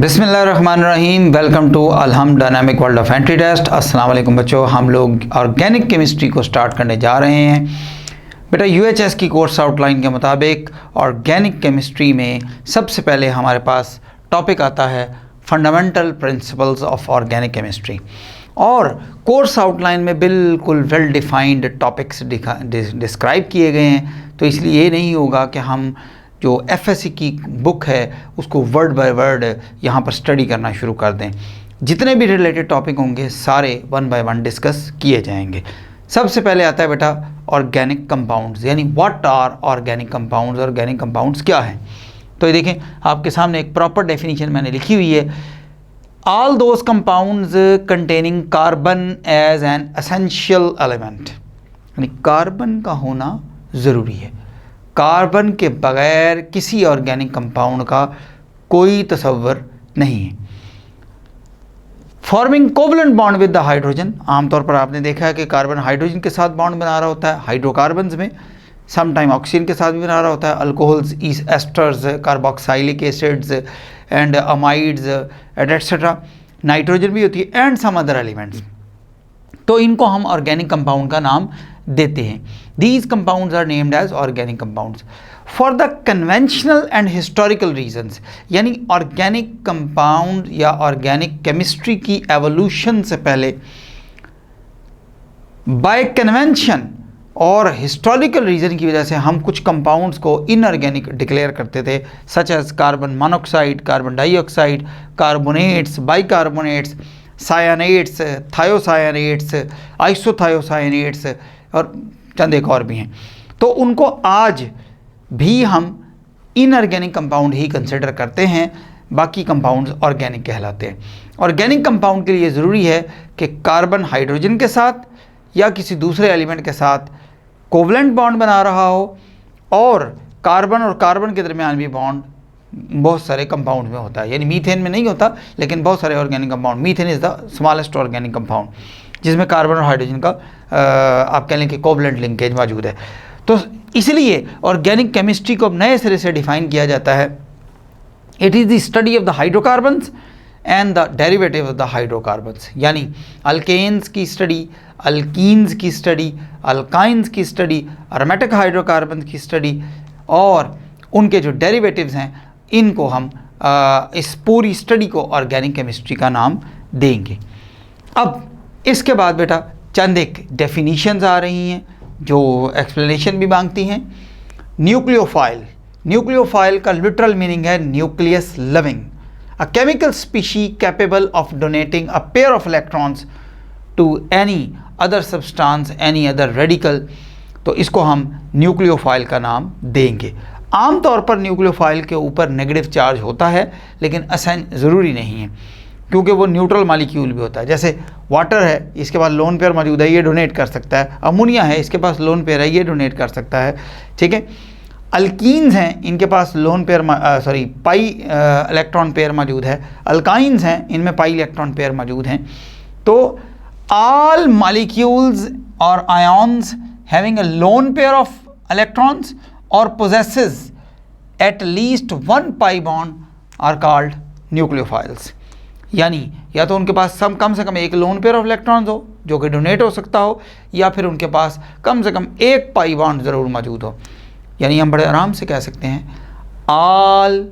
बिस्मिल्लाहिर्रहमानिर्रहीम। Welcome to अलहम dynamic world of entry test. अस्सलाम वालेकुम बच्चों, हम लोग ऑर्गेनिक केमिस्ट्री को स्टार्ट करने जा रहे हैं। बेटा यूएचएस की कोर्स आउटलाइन के मुताबिक ऑर्गेनिक केमिस्ट्री में सबसे पहले हमारे पास टॉपिक आता है fundamental principles of organic chemistry, और कोर्स आउटलाइन में बिल्कुल वेल डिफाइंड टॉपिक्स डिस्क्राइब किए गए हैं। तो इसलिए ये नहीं होगा कि हम जो एफएससी की बुक है उसको वर्ड बाय वर्ड यहाँ पर स्टडी करना शुरू कर दें। जितने भी रिलेटेड टॉपिक होंगे सारे वन बाय वन डिस्कस किए जाएंगे। सबसे पहले आता है बेटा ऑर्गेनिक कंपाउंड्स, यानी what are organic compounds. Organic compounds क्या हैं? तो ये देखें, आपके सामने एक प्रॉपर डेफिनेशन मैंने लिखी हुई है। All those compounds containing carbon as an essential element, यानी कार्बन का होना ज़रूरी है। कार्बन के बगैर किसी ऑर्गेनिक कंपाउंड का कोई तस्वर नहीं है। Forming covalent bond with the hydrogen, आमतौर पर आपने देखा है कि कार्बन हाइड्रोजन के साथ बॉन्ड बना रहा होता है हाइड्रोकार्बन्स में, समटाइम ऑक्सीजन के साथ भी बना रहा होता है, alcohols, esters, carboxylic acids and amides etcetera. Nitrogen भी होती है एंड सम अदर एलिमेंट्स। तो इनको हम ऑर्गेनिक कंपाउंड का नाम देते हैं। These compounds are named as organic compounds for the conventional and historical reasons, यानी ऑर्गेनिक कंपाउंड या ऑर्गेनिक केमिस्ट्री की एवोल्यूशन से पहले बाय कन्वेंशन और हिस्टोरिकल रीज़न की वजह से हम कुछ कंपाउंड्स को इनऑर्गेनिक डिक्लेयर करते थे, such as carbon monoxide, carbon dioxide, carbonates, bicarbonates, cyanates, thiocyanates, isothiocyanates और चंद एक और भी हैं। तो उनको आज भी हम इनऑर्गेनिक कंपाउंड ही कंसिडर करते हैं, बाकी कंपाउंड्स ऑर्गेनिक कहलाते हैं। ऑर्गेनिक कंपाउंड के लिए ज़रूरी है कि कार्बन हाइड्रोजन के साथ या किसी दूसरे एलिमेंट के साथ कोवलेंट बॉन्ड बना रहा हो, और कार्बन के दरमियान भी बॉन्ड बहुत सारे कंपाउंड में होता है, यानी मीथेन में नहीं होता लेकिन बहुत सारे organic compound. Methane is the smallest organic compound जिसमें कार्बन और हाइड्रोजन का आप कह लें कि कोवलेंट लिंकेज मौजूद है। तो इसलिए ऑर्गेनिक केमिस्ट्री को अब नए सिरे से डिफाइन किया जाता है। It is the study of the hydrocarbons and the derivative of the hydrocarbons, यानी अल्केन्स की स्टडी, अल्कीन्स की स्टडी, अल्काइन्स की स्टडी, एरोमेटिक हाइड्रोकार्बन की स्टडी और उनके जो डेरिवेटिव्स हैं, इनको हम इस पूरी स्टडी को ऑर्गेनिक केमिस्ट्री का नाम देंगे। अब इसके बाद बेटा चंद एक डेफिनीशंस आ रही हैं जो एक्सप्लेनेशन भी मांगती हैं। न्यूक्लियोफाइल, न्यूक्लियोफाइल का लिटरल मीनिंग है nucleus loving, a chemical species capable of donating a pair of electrons to any other substance, any other radical. तो इसको हम न्यूक्लियोफाइल का नाम देंगे। आमतौर पर न्यूक्लियोफाइल के ऊपर नेगेटिव चार्ज होता है, लेकिन ज़रूरी नहीं है क्योंकि वो न्यूट्रल मालिक्यूल भी होता है। जैसे वाटर है, इसके पास लोन पेयर मौजूद है, ये डोनेट कर सकता है। अमोनिया है, इसके पास लोन पेयर है, ये डोनेट कर सकता है। ठीक है। अल्कीन्स हैं, इनके पास lone pair pi electron pair मौजूद है। अल्काइन्स हैं, इनमें पाई इलेक्ट्रॉन पेयर मौजूद हैं। तो ऑल मॉलिक्यूल्स और ions having a lone pair of electrons और possesses at least one pi bond are called nucleophiles, यानी या तो उनके पास कम से कम एक लोन पेयर ऑफ इलेक्ट्रॉन्स हो जो कि डोनेट हो सकता हो, या फिर उनके पास कम से कम एक पाई बॉन्ड ज़रूर मौजूद हो। यानी हम बड़े आराम से कह सकते हैं all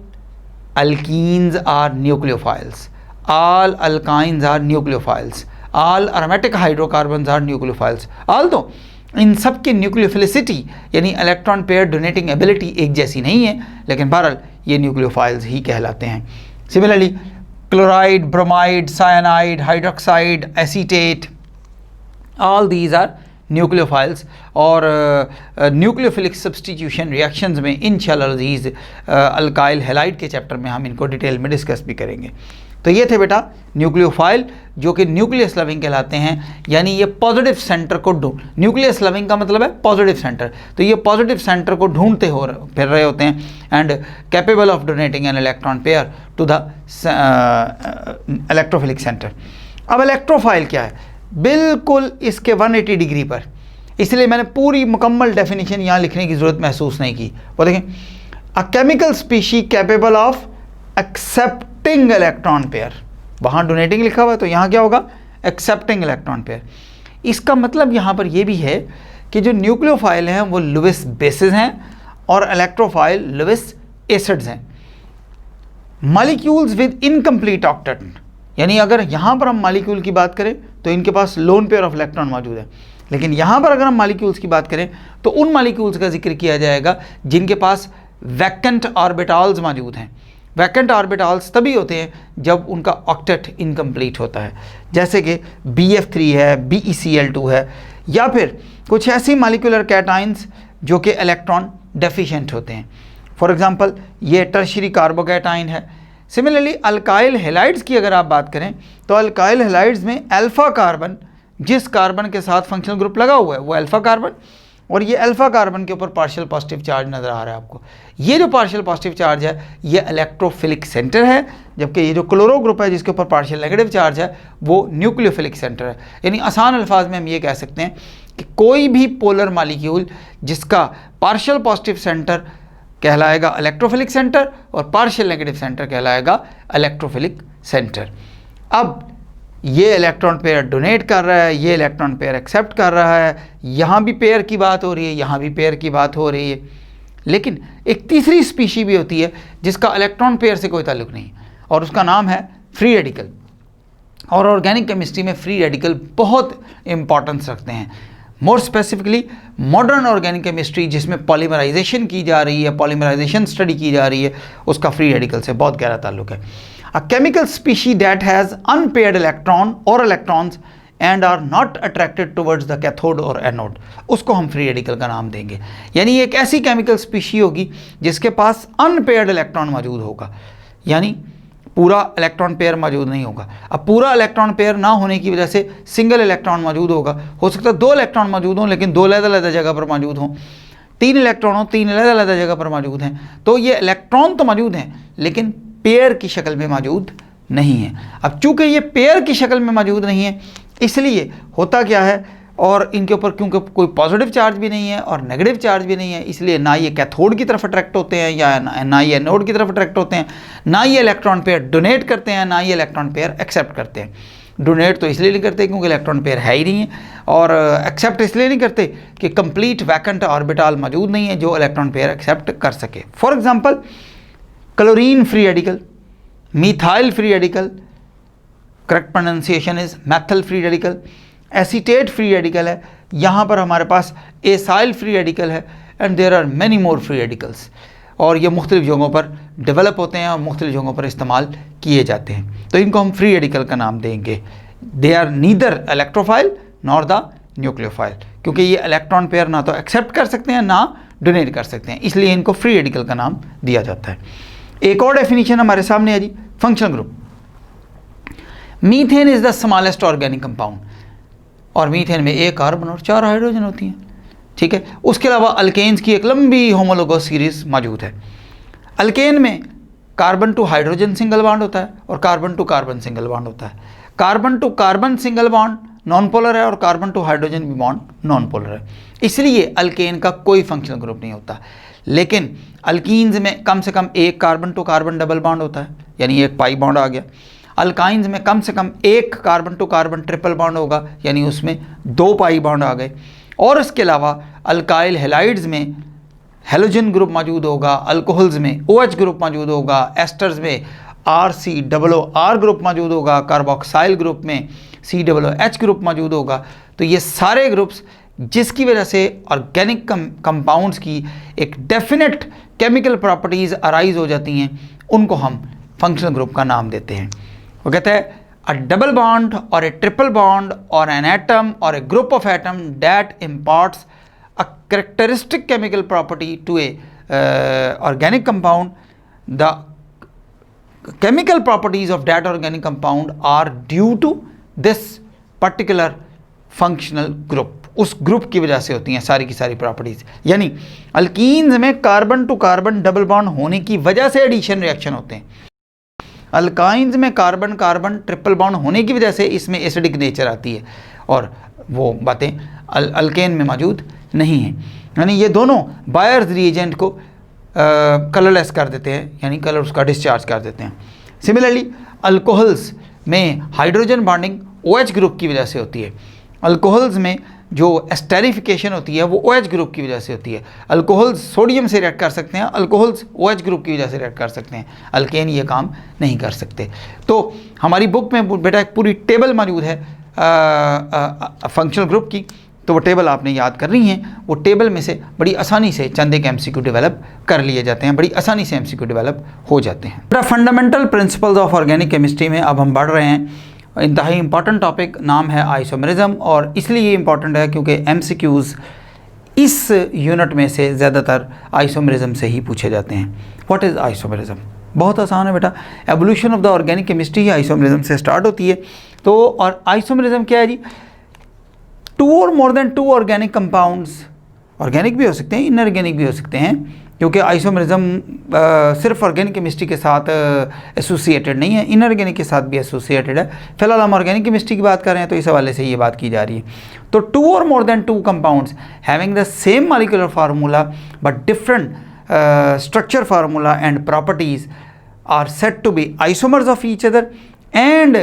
alkenes are nucleophiles, all alkynes are nucleophiles, all aromatic hydrocarbons are nucleophiles. All तो इन सब की न्यूक्लियोफिलिसिटी यानी इलेक्ट्रॉन पेयर डोनेटिंग एबिलिटी एक जैसी नहीं है, लेकिन बहरहाल ये न्यूक्लियोफाइल्स ही कहलाते हैं। Similarly chloride, bromide, cyanide, hydroxide, acetate, all these are nucleophiles. और न्यूक्लियोफिलिक सब्स्टिट्यूशन रिएक्शंस में इंशाल्लाह अज़ीज़ अल्काइल हैलाइड के चैप्टर में हम इनको डिटेल में डिस्कस भी करेंगे। तो ये थे बेटा न्यूक्लियोफाइल जो कि न्यूक्लियस लविंग कहलाते हैं, यानी ये पॉजिटिव सेंटर को न्यूक्लियस लविंग का मतलब है पॉजिटिव सेंटर, तो ये पॉजिटिव सेंटर को ढूंढते फिर रहे होते हैं and capable of donating an electron pair to the electrophilic centre. अब इलेक्ट्रोफाइल क्या है? बिल्कुल इसके 180 डिग्री पर, इसलिए मैंने पूरी मुकम्मल डेफिनेशन यहाँ लिखने की ज़रूरत महसूस नहीं की। वो देखें, a chemical species capable of accept accepting electron pair, वहाँ डोनेटिंग लिखा हुआ है तो यहाँ क्या होगा, एक्सेप्टिंग इलेक्ट्रॉन पेयर। इसका मतलब यहाँ पर ये भी है कि जो न्यूक्लियोफाइल हैं वो लुईस बेसिस हैं और इलेक्ट्रोफाइल लुईस एसिड्स हैं। मॉलिक्यूल्स विद इनकम्प्लीट ऑक्टेट, यानी अगर यहाँ पर हम मॉलिक्यूल की बात करें तो इनके पास लोन पेयर ऑफ इलेक्ट्रॉन मौजूद है, लेकिन यहाँ पर अगर हम मॉलिक्यूल्स की बात करें तो उन मॉलिक्यूल्स का जिक्र किया जाएगा जिनके पास वैकेंट ऑर्बिटल्स मौजूद हैं। वैकेंट ऑर्बिटल्स तभी होते हैं जब उनका ऑक्टेट इनकम्प्लीट होता है, जैसे कि BF3 है, BeCl2 है, या फिर कुछ ऐसी मॉलिक्यूलर कैटाइंस जो कि इलेक्ट्रॉन डेफिशिएंट होते हैं। फॉर एग्जांपल ये टर्शियरी कार्बोकैटाइन है। सिमिलरली अल्काइल हैलाइड्स की अगर आप बात करें तो अल्काइल हैलाइड्स में अल्फा कार्बन, जिस कार्बन के साथ फंक्शनल ग्रुप लगा हुआ है वो अल्फा कार्बन, और ये अल्फा कार्बन के ऊपर पार्शियल पॉजिटिव चार्ज नज़र आ रहा है आपको। ये जो पार्शियल पॉजिटिव चार्ज है ये इलेक्ट्रोफिलिक सेंटर है, जबकि ये जो क्लोरो ग्रुप है जिसके ऊपर पार्शियल नेगेटिव चार्ज है वो न्यूक्लियोफिलिक सेंटर है। यानी आसान अल्फाज में हम ये कह सकते हैं कि कोई भी पोलर मॉलिक्यूल जिसका पार्शियल पॉजिटिव सेंटर कहलाएगा इलेक्ट्रोफिलिक सेंटर और पार्शियल नेगेटिव सेंटर कहलाएगा इलेक्ट्रोफिलिक सेंटर। अब ये इलेक्ट्रॉन पेयर डोनेट कर रहा है, ये इलेक्ट्रॉन पेयर एक्सेप्ट कर रहा है, यहाँ भी पेयर की बात हो रही है, यहाँ भी पेयर की बात हो रही है। लेकिन एक तीसरी स्पीशी भी होती है जिसका इलेक्ट्रॉन पेयर से कोई ताल्लुक नहीं और उसका नाम है फ्री रेडिकल। और ऑर्गेनिक केमिस्ट्री में फ्री रेडिकल बहुत इंपॉर्टेंस रखते हैं। More specifically modern organic chemistry जिसमें पॉलीमराइजेशन की जा रही है, पॉलीमराइजेशन स्टडी की जा रही है, उसका फ्री रेडिकल से बहुत गहरा ताल्लुक है। A chemical species that has unpaired electron or electrons and are not attracted towards the cathode or anode, उसको हम फ्री रेडिकल का नाम देंगे। यानी एक ऐसी केमिकल स्पीशी होगी जिसके पास अनपेयर्ड इलेक्ट्रॉन मौजूद होगा, यानी पूरा इलेक्ट्रॉन पेयर मौजूद नहीं होगा। अब पूरा इलेक्ट्रॉन पेयर ना होने की वजह से सिंगल इलेक्ट्रॉन मौजूद होगा। हो सकता है 2 इलेक्ट्रॉन मौजूद हों लेकिन 2 अलग-अलग जगह पर मौजूद हों, 3 इलेक्ट्रॉन हो 3 अलग-अलग जगह पर मौजूद हैं। तो ये इलेक्ट्रॉन तो मौजूद हैं लेकिन पेयर की शक्ल में मौजूद नहीं है। अब चूंकि ये पेयर की शक्ल में मौजूद नहीं है इसलिए होता क्या है, और इनके ऊपर क्योंकि कोई पॉजिटिव चार्ज भी नहीं है और नेगेटिव चार्ज भी नहीं है, इसलिए ना ये कैथोड की तरफ अट्रैक्ट होते हैं या ना ये एनोड की तरफ अट्रैक्ट होते हैं, ना ये इलेक्ट्रॉन पेयर डोनेट करते हैं, ना ये इलेक्ट्रॉन पेयर एक्सेप्ट करते हैं। डोनेट तो इसलिए नहीं करते क्योंकि इलेक्ट्रॉन पेयर है ही नहीं है, और एक्सेप्ट इसलिए नहीं करते कि कंप्लीट वैकेंट ऑर्बिटल मौजूद नहीं है जो इलेक्ट्रॉन पेयर एक्सेप्ट कर सके। For example chlorine free radical, methyl free radical, correct pronunciation is methyl free radical, acetate free radical है, यहाँ पर हमारे पास एसाइल फ्री रेडिकल है, and there are many more free radicals, और ये मुख्तलिफ जगहों पर डेवलप होते हैं और मुख्तलिफ जगहों पर इस्तेमाल किए जाते हैं। तो इनको हम फ्री रेडिकल का नाम देंगे। They are neither electrophile nor the nucleophile, क्योंकि ये इलेक्ट्रॉन पेयर ना तो एक्सेप्ट कर सकते हैं ना डोनेट कर सकते हैं, इसलिए इनको फ्री रेडिकल का नाम दिया जाता है। एक और डेफिनेशन हमारे सामने है जी, functional group. Methane is the smallest organic compound, और मीथेन में 1 कार्बन और 4 हाइड्रोजन होती हैं, ठीक है। उसके अलावा अल्केन्स की एक लंबी होमोलोगस सीरीज मौजूद है। अल्केन में carbon to hydrogen single bond होता है और carbon to carbon single bond होता है। Carbon to carbon single bond non polar है और कार्बन टू हाइड्रोजन भी बॉन्ड नॉन पोलर है, इसलिए अल्केन का कोई फंक्शनल ग्रुप नहीं होता। लेकिन अल्कीन्स में कम से कम 1 carbon to carbon double bond होता है, यानी 1 पाई बॉन्ड आ गया। अल्काइंस में कम से कम 1 carbon to carbon triple bond होगा, यानी उसमें 2 पाई बॉन्ड आ गए। और इसके अलावा अल्काइल हैलाइड्स में हेलोजन ग्रुप मौजूद होगा, अल्कोहल्स में OH ग्रुप मौजूद होगा, एस्टर्स में RCOOR ग्रुप मौजूद होगा, कार्बोक्साइल ग्रुप में COOH ग्रुप मौजूद होगा। तो ये सारे ग्रुप्स जिसकी वजह से ऑर्गेनिक कंपाउंड्स की एक डेफिनेट केमिकल प्रॉपर्टीज़ अराइज हो जाती हैं, उनको हम फंक्शनल ग्रुप का नाम देते हैं। वो कहते हैं अ डबल बॉन्ड और ए ट्रिपल बॉन्ड और एन एटम और a group of atom that imparts a characteristic chemical property to a organic compound. The chemical properties of that organic compound are due to this particular functional group, उस group की वजह से होती हैं सारी की सारी प्रॉपर्टीज। यानी अल्कीन्स में carbon to carbon double bond होने की वजह से एडिशन रिएक्शन होते हैं, अल्काइंस में कार्बन कार्बन ट्रिपल बॉन्ड होने की वजह से इसमें एसिडिक नेचर आती है, और वो बातें अल्केन में मौजूद नहीं हैं। यानी ये दोनों बायर्स रिएजेंट को कलरलेस कर देते हैं, यानी कलर उसका डिस्चार्ज कर देते हैं। सिमिलरली अल्कोहल्स में हाइड्रोजन बॉन्डिंग OH ग्रुप की वजह से होती है। अल्कोहल्स में जो एस्टेरिफिकेशन होती है वो OH ग्रुप की वजह से होती है। अल्कोहल्स सोडियम से रिएक्ट कर सकते हैं, अल्कोहल्स OH ग्रुप की वजह से रिएक्ट कर सकते हैं, अल्केन ये काम नहीं कर सकते। तो हमारी बुक में बेटा एक पूरी टेबल मौजूद है फंक्शनल ग्रुप की, तो वो टेबल आपने याद करनी है। वो टेबल में से बड़ी आसानी से चंद एक MCQ डेवलप कर लिए जाते हैं, बड़ी आसानी से MCQ डेवलप हो जाते हैं। बेटा fundamental principles of organic chemistry में अब हम बढ़ रहे हैं। इंतहाई इंपॉर्टेंट टॉपिक नाम है आइसोमेरिज्म, और इसलिए ये इंपॉर्टेंट है क्योंकि MCQs इस यूनिट में से ज़्यादातर आइसोमेरिज्म से ही पूछे जाते हैं। What is isomerism? बहुत आसान है बेटा, evolution of the organic chemistry isomerism से स्टार्ट होती है। तो और आइसोमेरिज्म क्या है जी? 2 और more than 2 organic compounds, organic भी हो सकते हैं, इनऑर्गेनिक भी हो सकते हैं, क्योंकि आइसोमेरिज्म सिर्फ ऑर्गेनिक केमिस्ट्री के साथ एसोसिएटेड नहीं है, इनऑर्गेनिक के साथ भी एसोसिएटेड है। फिलहाल हम ऑर्गेनिक केमिस्ट्री की बात कर रहे हैं, तो इस हवाले से ये बात की जा रही है। तो 2 और more than 2 compounds having the same molecular formula but different structure formula and properties are said to be isomers of each other and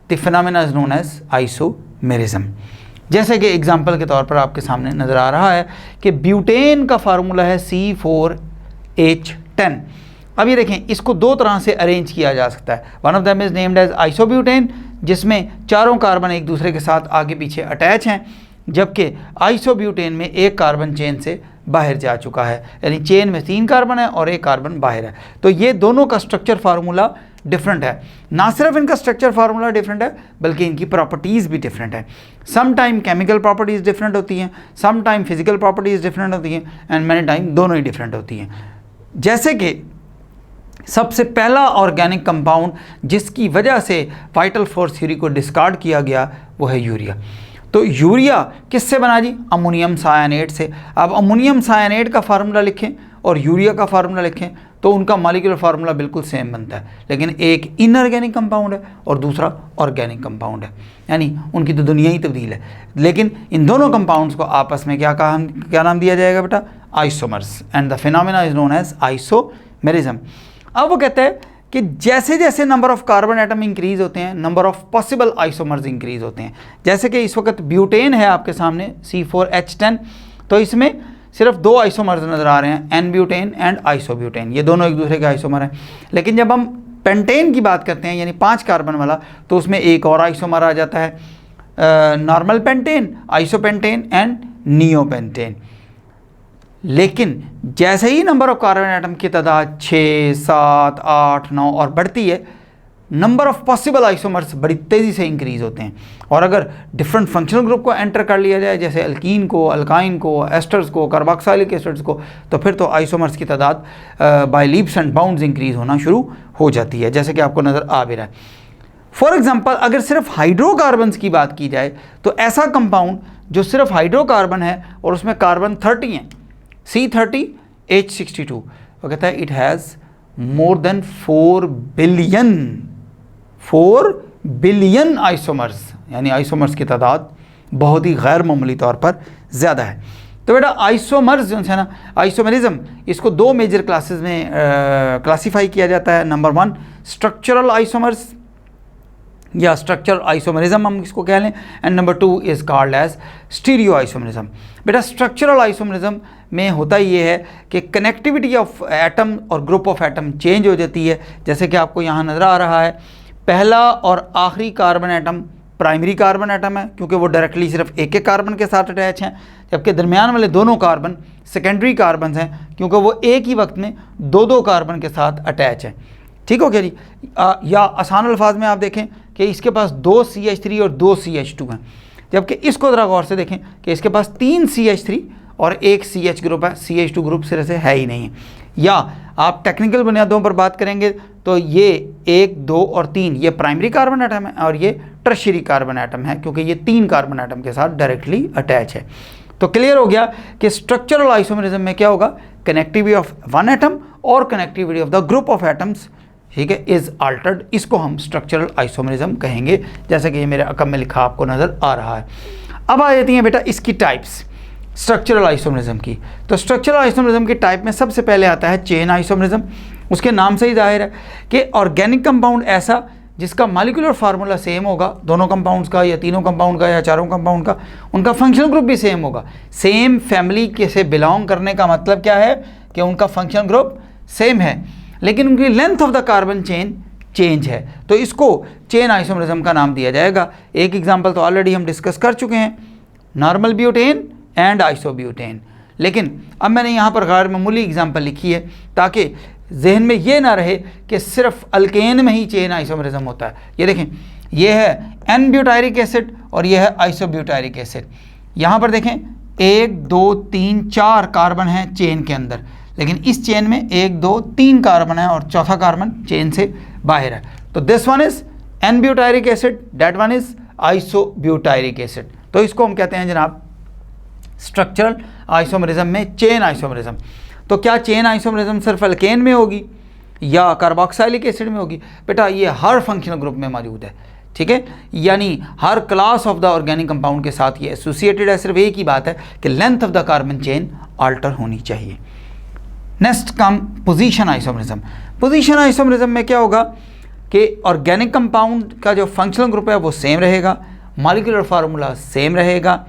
the phenomena is known as isomerism. जैसे कि एग्जाम्पल के तौर पर आपके सामने नज़र आ रहा है कि ब्यूटेन का फार्मूला है C4H10। अब ये देखें, इसको 2 तरह से अरेंज किया जा सकता है। One of them is named as isobutane, जिसमें चारों कार्बन एक दूसरे के साथ आगे पीछे अटैच हैं, जबकि आइसोब्यूटेन में एक कार्बन चेन से बाहर जा चुका है, यानी चेन में 3 कार्बन है और एक कार्बन बाहर है। तो ये दोनों का स्ट्रक्चर फार्मूला डिफरेंट है। ना सिर्फ इनका स्ट्रक्चर फार्मूला डिफरेंट है, बल्कि इनकी प्रॉपर्टीज़ भी डिफरेंट है। Sometime chemical properties different होती हैं, sometime physical properties different होती हैं, एंड मैनी टाइम दोनों ही डिफरेंट होती हैं। जैसे कि सबसे पहला ऑर्गेनिक कंपाउंड जिसकी वजह से वाइटल फोर्स थ्योरी को डिस्कार्ड किया गया वो है यूरिया। तो यूरिया किससे बना जी? अमोनियम सायानेट से। अब अमोनियम सायानेट का फार्मूला लिखें और यूरिया का फार्मूला लिखें तो उनका मॉलिक्यूलर फार्मूला बिल्कुल सेम बनता है, लेकिन एक इनऑर्गेनिक कंपाउंड है और दूसरा ऑर्गेनिक कंपाउंड है, यानी उनकी तो दुनिया ही तब्दील है। लेकिन इन दोनों कंपाउंड्स को आपस में क्या नाम दिया जाएगा बेटा? Isomers, and the phenomena is known as isomerism. अब वो कहते हैं कि जैसे जैसे number of carbon atom increase होते हैं, number of possible isomers increase होते हैं। जैसे कि इस वक्त ब्यूटेन है आपके सामने C4H10, तो इसमें सिर्फ 2 आइसोमर्स नज़र आ रहे हैं, एन ब्यूटेन एंड आइसोब्यूटेन, ये दोनों एक दूसरे के आइसोमर हैं। लेकिन जब हम पेंटेन की बात करते हैं, यानी 5 कार्बन वाला, तो उसमें एक और आइसोमर आ जाता है, normal pentane, isopentane and neopentane. लेकिन जैसे ही नंबर ऑफ कार्बन एटम की तादाद 6, 7, 8, 9 और बढ़ती है, नंबर ऑफ पॉसिबल आइसोमर्स बड़ी तेज़ी से इंक्रीज होते हैं। और अगर डिफरेंट फंक्शनल ग्रुप को एंटर कर लिया जाए, जैसे अल्कीन को, अल्काइन को, एस्टर्स को, कार्बोक्सिलिक एसिड्स को, तो फिर तो आइसोमर्स की तादाद by leaps and bounds increase होना शुरू हो जाती है, जैसे कि आपको नज़र आ भी रहा है। फॉर एग्जाम्पल, अगर सिर्फ हाइड्रोकार्बन्स की बात की जाए, तो ऐसा कंपाउंड जो सिर्फ हाइड्रोकार्बन है और उसमें कार्बन 30 हैं, C30H62, वो कहता है it has more than 4 billion isomers, यानी आइसोमर्स की तादाद बहुत ही गैर मामूली तौर पर ज़्यादा है। तो बेटा आइसोमर्स जो है ना, आइसोमेरिज्म, इसको 2 मेजर क्लासेस में क्लासीफाई किया जाता है। नंबर 1 स्ट्रक्चरल आइसोमर्स या स्ट्रक्चरल आइसोमेरिज्म हम इसको कह लें, and number 2 is called as stereo isomerism. बेटा स्ट्रक्चरल आइसोमेरिज्म में होता ये है कि कनेक्टिविटी ऑफ एटम और ग्रुप ऑफ एटम चेंज हो जाती है, जैसे कि आपको यहाँ नज़र आ रहा है। पहला और आखिरी carbon atom primary carbon atom है, क्योंकि वो डायरेक्टली सिर्फ एक एक कार्बन के साथ अटैच हैं, जबकि दरमियान वाले दोनों कार्बन सेकेंडरी कार्बन हैं, क्योंकि वो एक ही वक्त में 2-2 कार्बन के साथ अटैच हैं। ठीक हो क्या जी? या आसान अल्फाज में आप देखें कि इसके पास 2 CH3 और 2 CH2 हैं, जबकि इसको ज़रा गौर से देखें कि इसके पास 3 CH3 और 1 CH ग्रुप है, CH2 ग्रुप सिरे से है ही नहीं है। या आप टेक्निकल बुनियादों पर बात करेंगे तो ये 1, 2 और 3 ये प्राइमरी कार्बन एटम है और ये टर्शियरी कार्बन एटम है, क्योंकि ये 3 कार्बन एटम के साथ डायरेक्टली अटैच है। तो क्लियर हो गया कि स्ट्रक्चरल आइसोमेरिज्म में क्या होगा? कनेक्टिविटी ऑफ वन एटम और connectivity of the group of atoms, ठीक है, इज़ अल्टर्ड। इसको हम स्ट्रक्चरल आइसोमेरिज्म कहेंगे, जैसे कि ये मेरे अकम में लिखा आपको नज़र आ रहा है। अब आ जाती हैं बेटा इसकी टाइप्स। स्ट्रक्चरल आइसोमरिज्म की। तो स्ट्रक्चरल आइसोमरिज्म के टाइप में सबसे पहले आता है चेन आइसोमरिज्म। उसके नाम से ही जाहिर है कि ऑर्गेनिक कंपाउंड ऐसा जिसका मॉलिक्यूलर फार्मूला सेम होगा, दोनों कंपाउंड्स का या तीनों कंपाउंड का या चारों कंपाउंड का, उनका फंक्शनल ग्रुप भी सेम होगा। सेम फैमिली के से बिलोंग करने का मतलब क्या है कि उनका फंक्शनल ग्रुप सेम है, लेकिन उनकी length of the carbon chain change है, तो इसको चेन आइसोमरिज्म का नाम दिया जाएगा। एक एग्जांपल तो ऑलरेडी हम डिस्कस कर चुके हैं, नॉर्मल ब्यूटेन एंड आइसोब्यूटेन। लेकिन अब मैंने यहाँ पर गैर मामूली एग्जांपल लिखी है ताकि जहन में ये ना रहे कि सिर्फ अल्केन में ही चेन आइसोमरिज्म होता है। ये देखें, ये है एन ब्यूटायरिक एसिड और ये है आइसोब्यूटायरिक एसिड। यहाँ पर देखें 1 2 3 4 कार्बन हैं चेन के अंदर, लेकिन इस चेन में 1 2 3 कार्बन है और चौथा कार्बन चेन से बाहर है। तो this one is an butyric acid, that one is isobutyric acid. तो इसको हम कहते हैं जनाब स्ट्रक्चरल आइसोमरिज्म में चेन आइसोमरिज्म। तो क्या चेन आइसोमरिज्म सिर्फ अल्केन में होगी या कार्बोक्सिलिक एसिड में होगी? बेटा ये हर फंक्शनल ग्रुप में मौजूद है, ठीक है, यानी हर class of the organic compound के साथ ये एसोसिएटेड है। सिर्फ एक ही बात है कि length of the carbon chain alter होनी चाहिए। Next come position isomerism. Position isomerism में क्या होगा कि ऑर्गेनिक कंपाउंड का जो फंक्शनल ग्रुप है वो सेम रहेगा, मॉलिक्यूलर फार्मूला सेम रहेगा।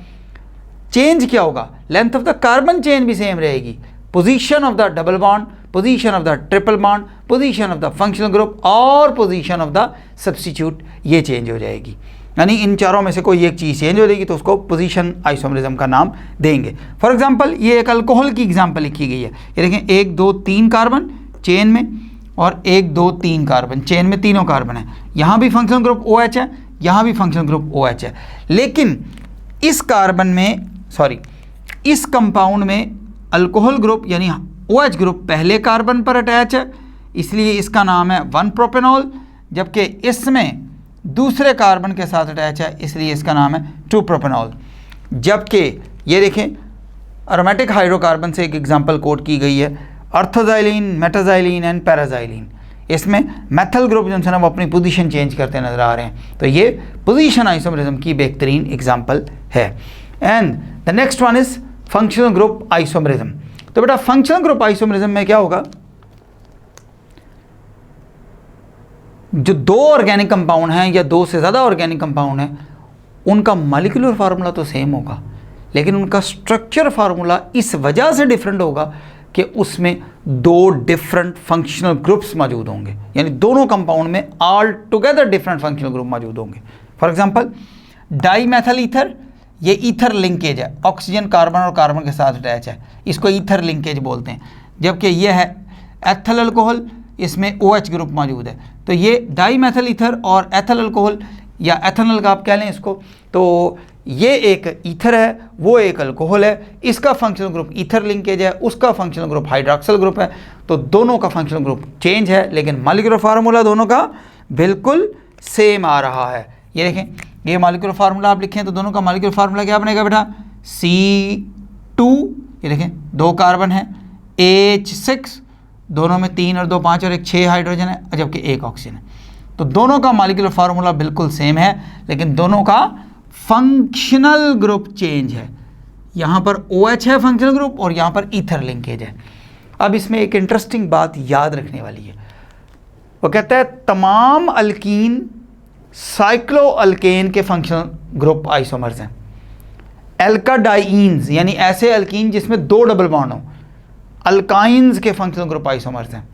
चेंज क्या होगा? Length of the carbon chain भी सेम रहेगी। Position of the double bond, position of the triple bond, position of the functional group और पोजीशन ऑफ द सब्स्टिट्यूट, ये चेंज हो जाएगी। यानी इन चारों में से कोई एक चीज़ चेंज हो जाएगी तो उसको पोजीशन आइसोमरिज्म का नाम देंगे। फॉर एग्जांपल ये एक अल्कोहल की एग्जांपल लिखी गई है। ये देखें 1 2 3 कार्बन चेन में और 1 2 3 कार्बन चेन में, तीनों कार्बन है। यहाँ भी फंक्शनल ग्रुप OH है, यहाँ भी फंक्शनल ग्रुप OH है, लेकिन इस कार्बन में इस कंपाउंड में अल्कोहल ग्रुप यानी OH ग्रुप पहले कार्बन पर अटैच है, इसलिए इसका नाम है 1 प्रोपेनॉल, जबकि इसमें दूसरे कार्बन के साथ अटैच है, इसलिए इसका नाम है 2 प्रोपेनॉल। जबकि ये देखें एरोमेटिक हाइड्रोकार्बन से एक एग्जांपल कोट की गई है, अर्थोजाइलिन, मेटाजाइलिन एंड पैराजाइलिन। इसमें मेथल ग्रुप जो है ना वो अपनी पोजीशन चेंज करते नजर आ रहे हैं, तो ये पोजीशन आइसोमरिज्म की बेहतरीन एग्जांपल है। And the next one is functional group isomerism. तो बेटा फंक्शनल ग्रुप आइसोमरिज्म में क्या होगा? जो दो ऑर्गेनिक कंपाउंड हैं या दो से ज़्यादा ऑर्गेनिक कंपाउंड हैं, उनका मॉलिक्यूलर फार्मूला तो सेम होगा, लेकिन उनका स्ट्रक्चर फार्मूला इस वजह से डिफरेंट होगा कि उसमें दो डिफरेंट फंक्शनल ग्रुप्स मौजूद होंगे, यानी दोनों कंपाउंड में altogether different functional group मौजूद होंगे। For example dimethyl ether, ये ईथर लिंकेज है, ऑक्सीजन कार्बन और कार्बन के साथ अटैच है, इसको ईथर लिंकेज बोलते हैं। जबकि ये है एथल अल्कोहल, इसमें OH ग्रुप मौजूद है, तो ये डाई मैथल ईथर और एथल अल्कोहल या एथनॉल का आप कह लें इसको, तो ये एक ईथर है, वो एक अल्कोहल है, इसका फंक्शनल ग्रुप ईथर लिंकेज है, उसका फंक्शनल ग्रुप हाइड्रोक्सिल ग्रुप है, तो दोनों का फंक्शनल ग्रुप चेंज है, लेकिन मॉलिक्यूलर फार्मूला दोनों का बिल्कुल सेम आ रहा है। ये देखें, ये मॉलिक्यूलर फार्मूला आप लिखें तो दोनों का मॉलिक्यूलर फार्मूला क्या बनेगा बेटा? C2, ये देखें 2 कार्बन है, H6, दोनों में 3 और 2 5 और 1 6 हाइड्रोजन है, जबकि 1 ऑक्सीजन है। तो दोनों का मॉलिक्यूलर फार्मूला बिल्कुल सेम है, लेकिन दोनों का फंक्शनल ग्रुप चेंज है। यहाँ पर OH है फंक्शनल ग्रुप और यहाँ पर ईथर लिंकेज है। अब इसमें एक इंटरेस्टिंग बात याद रखने वाली है, वो कहता है तमाम अल्कीन साइक्लो अल्केन के फंक्शनल ग्रुप आइसोमर्स हैं। एल्काडाइंस यानी ऐसे अल्कीन जिसमें 2 डबल बॉन्ड हो, अल्काइंस के फंक्शनल ग्रुप आइसोमर्स हैं।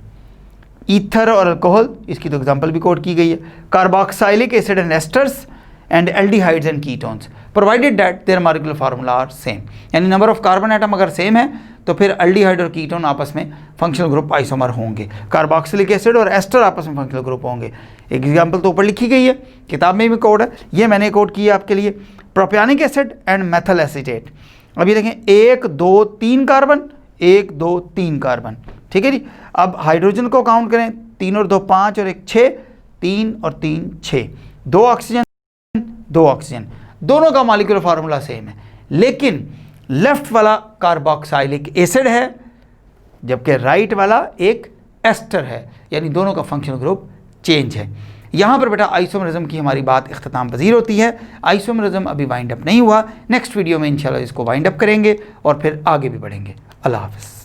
ईथर और अल्कोहल, इसकी तो एग्जांपल भी कोट की गई है। Carboxylic acid and esters and aldehydes and ketones provided that their molecular formula are same, यानी नंबर ऑफ कार्बन एटम अगर सेम है तो फिर एल्डिहाइड और कीटोन आपस में फंक्शनल ग्रुप आइसोमर होंगे, कार्बोक्सिलिक एसिड और एस्टर आपस में फंक्शनल ग्रुप होंगे। एक एग्जांपल तो ऊपर लिखी गई है, किताब में भी कोड है, ये मैंने कोड किया आपके लिए। प्रोपियानिक एसिड एंड मेथल एसीटेट। अभी देखें 1 2 3 कार्बन, 1 2 3 कार्बन, ठीक है जी। अब हाइड्रोजन को काउंट करें, 3 और 2 5 और 1 6, 3 और 3 6, 2 ऑक्सीजन 2 ऑक्सीजन, दोनों का मॉलिक्यूलर फार्मूला सेम है, लेकिन लेफ्ट वाला कार्बोक्सिलिक एसिड है जबकि राइट वाला एक एस्टर है, यानी दोनों का फंक्शनल ग्रुप चेंज है। यहाँ पर बेटा आइसोमरिज्म की हमारी बात इख्तिताम पजीर होती है। आइसोमरिज्म अभी वाइंड अप नहीं हुआ, नेक्स्ट वीडियो में इंशाल्लाह इसको वाइंड अप करेंगे और फिर आगे भी बढ़ेंगे। अल्लाह हाफ़िज़।